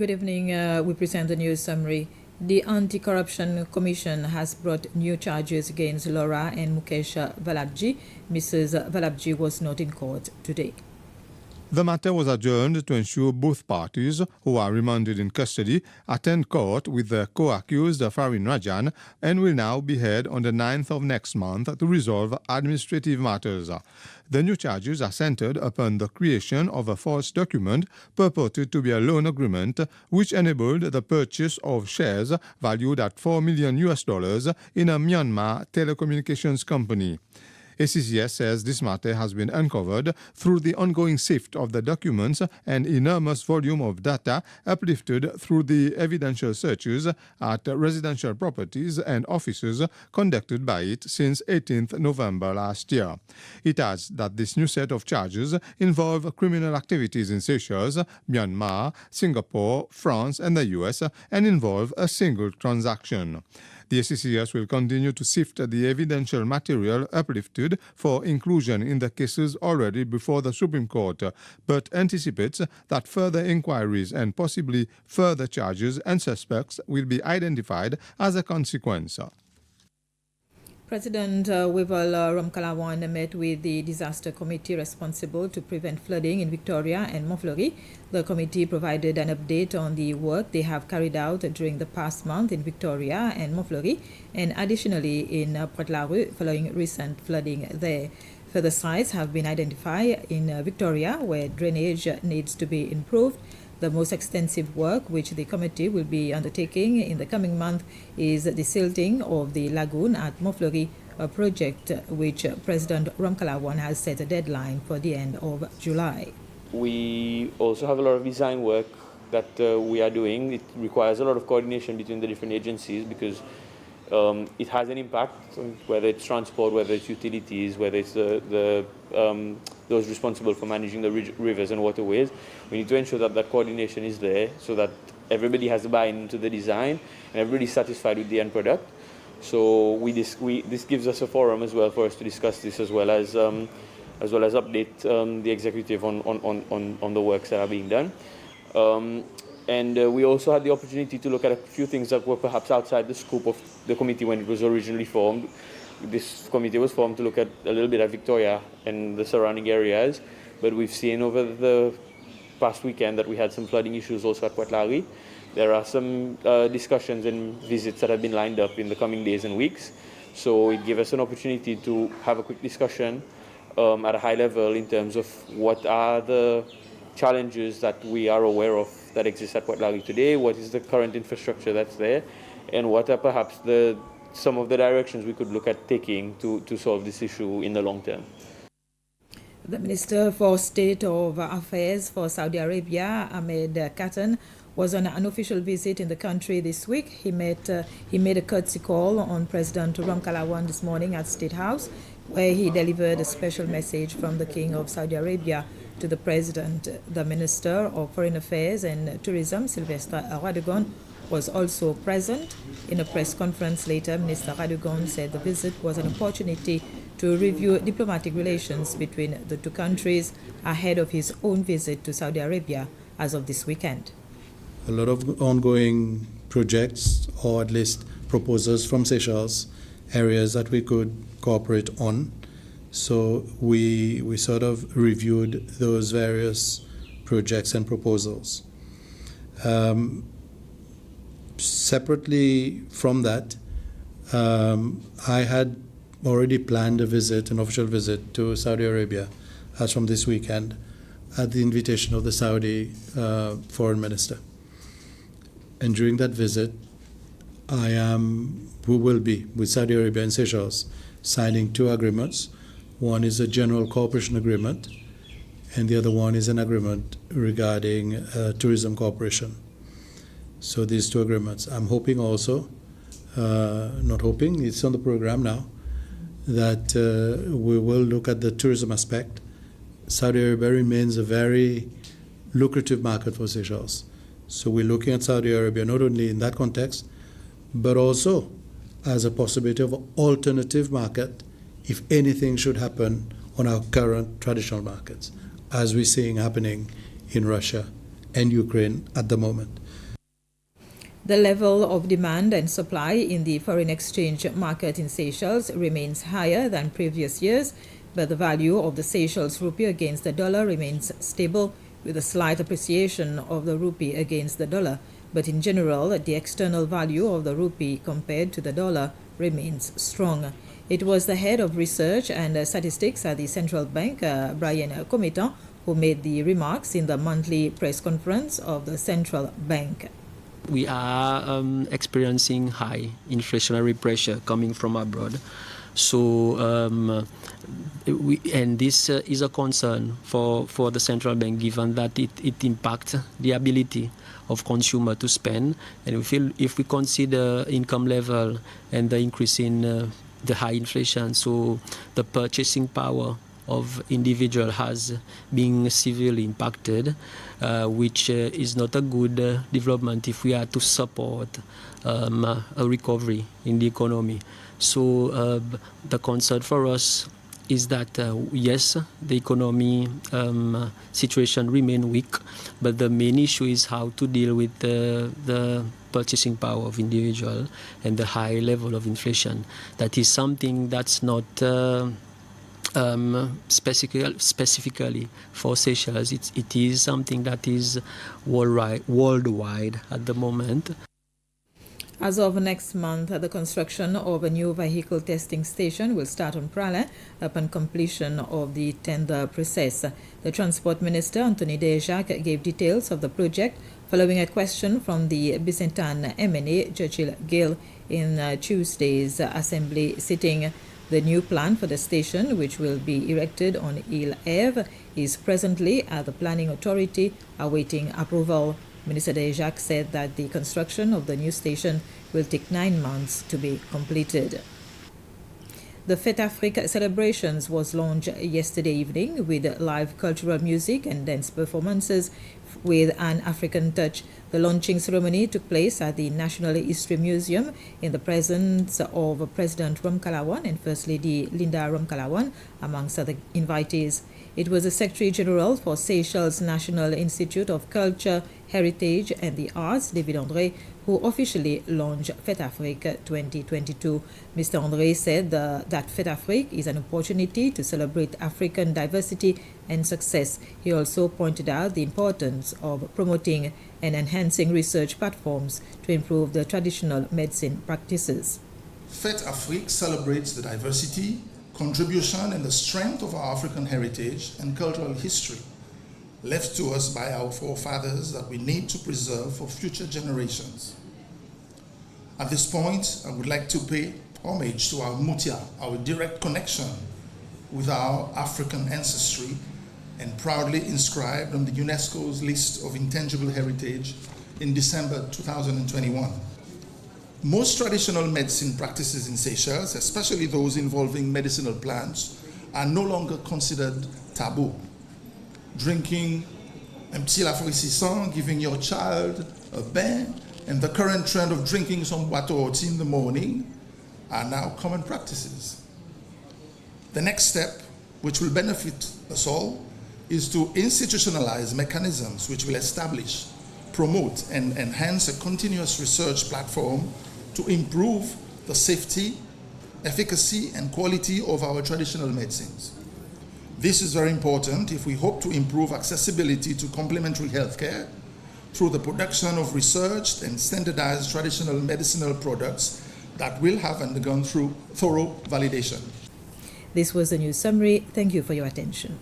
Good evening. We present the news summary. The Anti-Corruption Commission has brought new charges against Laura and Mukesh Valabji. Mrs. Valabji was not in court today. The matter was adjourned to ensure both parties, who are remanded in custody, attend court with the co-accused Farin Rajan and will now be heard on the 9th of next month to resolve administrative matters. The new charges are centered upon the creation of a false document purported to be a loan agreement which enabled the purchase of shares valued at $4 million in a Myanmar telecommunications company. ACCS says this matter has been uncovered through the ongoing sift of the documents and enormous volume of data uplifted through the evidential searches at residential properties and offices conducted by it since 18th November last year. It adds that this new set of charges involve criminal activities in Seychelles, Myanmar, Singapore, France, and the US, and involve a single transaction. The ACCS will continue to sift the evidential material uplifted for inclusion in the cases already before the Supreme Court, but anticipates that further inquiries and possibly further charges and suspects will be identified as a consequence. President Wival Ramkalawan met with the disaster committee responsible to prevent flooding in Victoria and Montfleury. The committee provided an update on the work they have carried out during the past month in Victoria and Montfleury, and additionally in Port-la-Rue following recent flooding there. Further sites have been identified in Victoria where drainage needs to be improved. The most extensive work which the committee will be undertaking in the coming month is the silting of the lagoon at Montfleury, a project which President Ramkalawan has set a deadline for the end of July. We also have a lot of design work that we are doing. It requires a lot of coordination between the different agencies because it has an impact, whether it's transport, whether it's utilities, whether it's those responsible for managing the rivers and waterways. We need to ensure that that coordination is there so that everybody has a buy-in to the design and everybody's satisfied with the end product. So this gives us a forum as well for us to discuss this as well as update the executive on the works that are being done. And we also had the opportunity to look at a few things that were perhaps outside the scope of the committee when it was originally formed. This committee was formed to look at a little bit at Victoria and the surrounding areas, but we've seen over the past weekend that we had some flooding issues also at Port-la-Rue. There are some discussions and visits that have been lined up in the coming days and weeks. So it gave us an opportunity to have a quick discussion at a high level in terms of what are the challenges that we are aware of that exist at Port-la-Rue today, what is the current infrastructure that's there, and what are perhaps some of the directions we could look at taking to solve this issue in the long term. The Minister for State of Affairs for Saudi Arabia, Ahmed Kattan, was on an official visit in the country this week. He made a courtesy call on President Ramkalawan this morning at State House, where he delivered a special message from the King of Saudi Arabia to the President. The Minister of Foreign Affairs and Tourism, Sylvester Radugon, was also present. In a press conference later, Minister Radugon said the visit was an opportunity to review diplomatic relations between the two countries ahead of his own visit to Saudi Arabia as of this weekend. A lot of ongoing projects, or at least proposals from Seychelles, areas that we could cooperate on. So we sort of reviewed those various projects and proposals. Separately from that, I had already planned an official visit to Saudi Arabia as from this weekend at the invitation of the Saudi foreign minister. And during that visit, we will be, with Saudi Arabia and Seychelles, signing two agreements. One is a general cooperation agreement, and the other one is an agreement regarding tourism cooperation. So these two agreements. I'm hoping also, not hoping, it's on the program now, that we will look at the tourism aspect. Saudi Arabia remains a very lucrative market for Seychelles. So we're looking at Saudi Arabia not only in that context, but also as a possibility of an alternative market if anything should happen on our current traditional markets, as we're seeing happening in Russia and Ukraine at the moment. The level of demand and supply in the foreign exchange market in Seychelles remains higher than previous years, but the value of the Seychelles rupee against the dollar remains stable, with a slight appreciation of the rupee against the dollar. But in general, the external value of the rupee compared to the dollar remains strong. It was the head of research and statistics at the central bank, Brian Cometan, who made the remarks in the monthly press conference of the central bank. We are experiencing high inflationary pressure coming from abroad. So, and this is a concern for the central bank, given that it impacts the ability of consumer to spend. And we feel if we consider income level and the increase in the high inflation, so the purchasing power of individual has been severely impacted, which is not a good development if we are to support a recovery in the economy. So the concern for us is that yes, the economy situation remain weak, but the main issue is how to deal with the purchasing power of individual and the high level of inflation. That is something that's not specifically for Seychelles. It is something that is worldwide at the moment. As of next month, the construction of a new vehicle testing station will start on Praslin upon completion of the tender process. The Transport Minister, Anthony Dejac, gave details of the project following a question from the Bicentan MNA, Churchill Gill, in Tuesday's Assembly sitting. The new plan for the station, which will be erected on Ile Eve, is presently at the Planning Authority awaiting approval. Minister Dejac said that the construction of the new station will take 9 months to be completed. The Fête Afrique celebrations was launched yesterday evening with live cultural music and dance performances with an African touch. The launching ceremony took place at the National History Museum in the presence of President Ramkalawan and First Lady Linda Ramkalawan, amongst other invitees. It was the Secretary General for Seychelles National Institute of Culture, Heritage and the Arts, David André, who officially launched Fête Afrique 2022. Mr. André said that Fête Afrique is an opportunity to celebrate African diversity and success. He also pointed out the importance of promoting and enhancing research platforms to improve the traditional medicine practices. Fête Afrique celebrates the diversity, contribution and the strength of our African heritage and cultural history left to us by our forefathers that we need to preserve for future generations. At this point, I would like to pay homage to our Mutia, our direct connection with our African ancestry, and proudly inscribed on the UNESCO's list of intangible heritage in December 2021. Most traditional medicine practices in Seychelles, especially those involving medicinal plants, are no longer considered taboo. Drinking un petit rafraîchissant, giving your child a bain, and the current trend of drinking some boiteau rôti in the morning are now common practices. The next step, which will benefit us all, is to institutionalize mechanisms which will establish, promote, and enhance a continuous research platform to improve the safety, efficacy, and quality of our traditional medicines. This is very important if we hope to improve accessibility to complementary healthcare through the production of researched and standardized traditional medicinal products that will have undergone through thorough validation. This was the news summary. Thank you for your attention.